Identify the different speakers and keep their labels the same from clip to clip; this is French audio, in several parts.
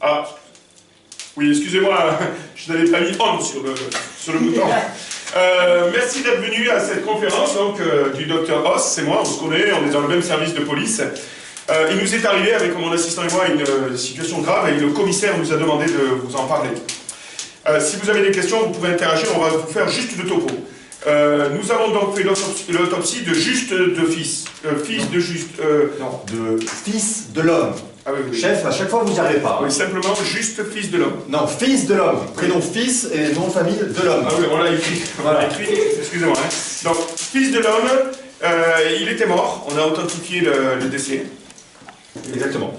Speaker 1: Ah, oui, excusez-moi, je n'avais pas mis on sur le bouton. Merci d'être venu à cette conférence donc, du docteur Oss, c'est moi, on se connaît, on est dans le même service de police. Il nous est arrivé avec mon assistant et moi une situation grave et le commissaire nous a demandé de vous en parler. Si vous avez des questions, vous pouvez interagir, on va vous faire juste le topo. Nous avons donc fait l'autopsie de Juste de Fils. Fils de Juste...
Speaker 2: Non, de Fils de l'homme.
Speaker 1: Ah oui, oui.
Speaker 2: Chef, à chaque fois vous n'y arrivez pas.
Speaker 1: Oui, simplement Juste Fils de l'homme.
Speaker 2: Non, Fils de l'homme. Prénom Fils et nom de famille de l'homme.
Speaker 1: Ah oui, on l'a écrit.
Speaker 2: Voilà.
Speaker 1: Excusez-moi. Hein. Donc, Fils de l'homme, il était mort. On a authentifié le décès.
Speaker 2: Exactement.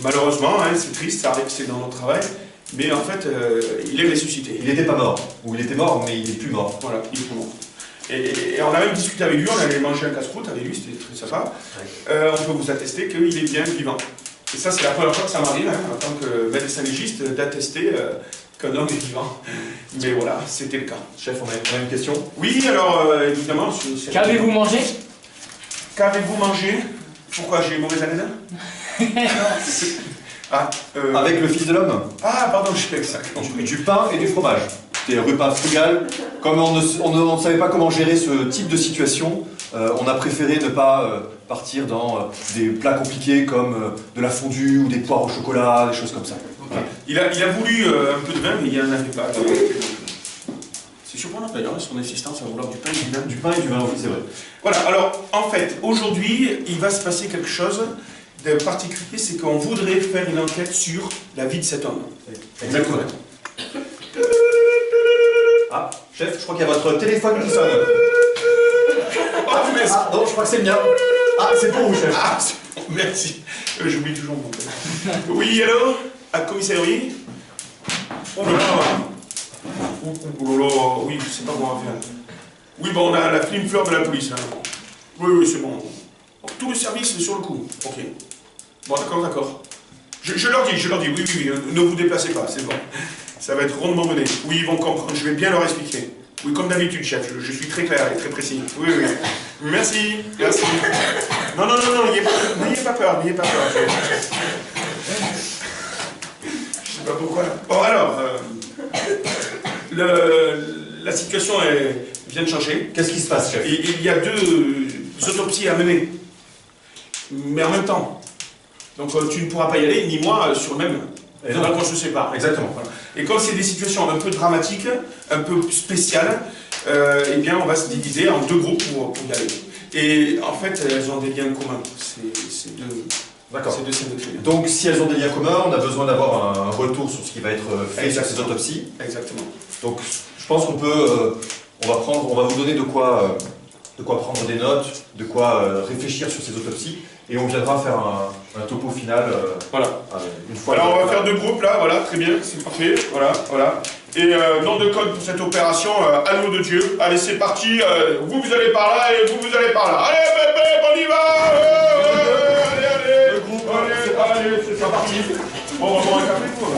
Speaker 1: Malheureusement, hein, c'est triste, ça arrive, c'est dans notre travail. Mais en fait, il est ressuscité.
Speaker 2: Il n'était pas mort. Ou il était mort, mais il n'est plus mort.
Speaker 1: Voilà, il est plus mort. Et on a même discuté avec lui, on allait manger un casse-croûte avec lui, c'était très sympa. On peut vous attester qu'il est bien vivant. Et ça, c'est la première fois que ça m'arrive, hein, en tant que médecin légiste, d'attester qu'un homme est vivant. Mais voilà, c'était le cas.
Speaker 2: Chef, on a une question.
Speaker 1: Oui, alors, évidemment...
Speaker 3: Qu'avez-vous mangé?
Speaker 1: Qu'avez-vous mangé? Pourquoi, j'ai mauvaise haleine? Ah,
Speaker 2: Avec le Fils de l'homme.
Speaker 1: Ah, pardon, je fais ça.
Speaker 2: Du pain et du fromage. C'était repas frugal. Comme on ne savait pas comment gérer ce type de situation, on a préféré ne pas partir dans des plats compliqués comme de la fondue ou des poires au chocolat, des choses comme ça.
Speaker 1: Okay. Il a voulu un peu de vin, mais il n'en avait pas. C'est surprenant d'ailleurs, son insistance à vouloir du pain et du vin.
Speaker 2: Du pain et du vin, oui, c'est vrai.
Speaker 1: Voilà, alors en fait, aujourd'hui, il va se passer quelque chose de particulier, c'est qu'on voudrait faire une enquête sur la vie de cet homme.
Speaker 2: Exactement. Ah, chef, je crois qu'il y a votre téléphone qui sonne. Ah, non, je crois que c'est le mien. Ah, c'est pour vous, chef.
Speaker 1: Ah, merci. J'oublie toujours mon téléphone. Oui, allô? À la commissariat? Oh là là. Oh là là, oui, c'est pas bon à faire. Oui, bon, on a la flim fleur de la police. Hein. Oui, c'est bon. Tout le service est sur le coup. Ok. Bon, d'accord. Je leur dis, oui, ne vous déplacez pas, c'est bon. Ça va être rondement mené. Oui, ils vont comprendre, je vais bien leur expliquer. Oui, comme d'habitude, chef, je suis très clair et très précis. Oui. Merci. Non, n'ayez pas peur. Je sais pas pourquoi. Bon, alors, la situation vient de changer.
Speaker 2: Qu'est-ce qui se passe, chef?
Speaker 1: Il y a deux autopsies à mener, mais en même temps. Donc tu ne pourras pas y aller, ni moi, sur le même. Et donc on se sépare.
Speaker 2: Exactement.
Speaker 1: Voilà. Et comme c'est des situations un peu dramatiques, un peu spéciales, eh bien on va se diviser en deux groupes pour y aller. Et en fait, elles ont des liens communs. C'est deux.
Speaker 2: D'accord.
Speaker 1: C'est deux scènes de crime.
Speaker 2: Donc si elles ont des liens communs, on a besoin d'avoir un retour sur ce qui va être fait sur ces autopsies.
Speaker 1: Exactement.
Speaker 2: Donc je pense qu'on peut, on va vous donner de quoi prendre des notes, de quoi réfléchir sur ces autopsies, et on viendra faire un topo final.
Speaker 1: Voilà.
Speaker 2: Une fois.
Speaker 1: Alors on va faire deux groupes là, voilà, très bien, c'est parfait, voilà. Et nom de code pour cette opération, Anneau de Dieu. Allez, c'est parti, vous allez par là et vous allez par là. Allez, bébé, on y va. Allez.
Speaker 2: Le groupe, c'est parti.
Speaker 1: Bon, on va boire un café, quoi.